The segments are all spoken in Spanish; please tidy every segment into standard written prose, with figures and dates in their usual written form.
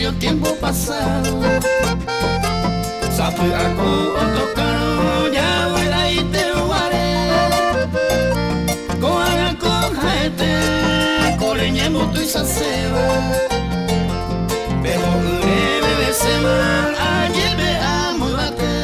aquellos tiempos pasados. Sapu aku otokaro ya wala ite ware. Koaga kohaete koreñe motu isaseba. Pero ure bebe sema ayebe amulate.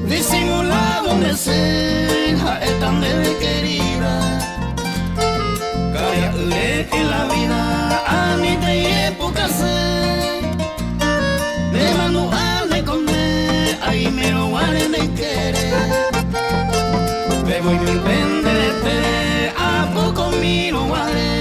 Disimulado me seja tan de querida. Kaya ule en la vida a mi te época se. De manual de comer ahí me lo guarde de querer. Bebo y mi pendete a poco mi lo guarde.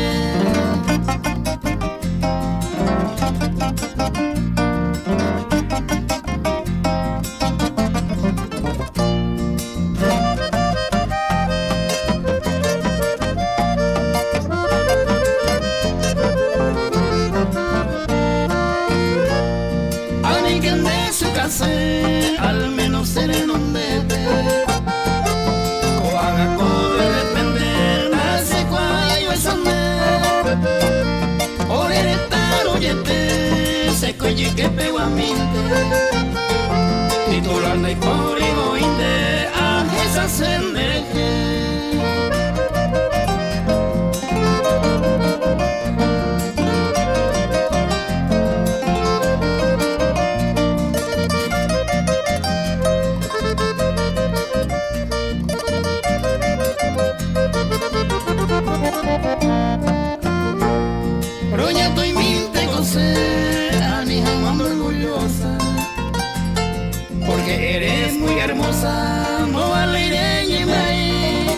Al menos seré un bebé. Koaga ko de repente nace cuayo es andar. Orere taro yete se coye que pego a minte. Titular de código inde a esa sendeje. Roñato y minte cosé, Ani jamando orgullosa, porque eres muy hermosa, no vale ireña y maíz.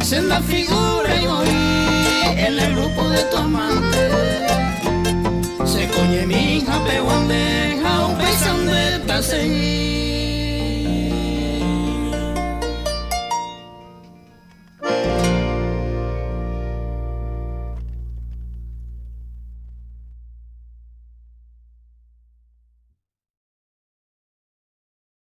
Senda figura y voy en el grupo de tu amante. Se coñe mi hija peguandeja.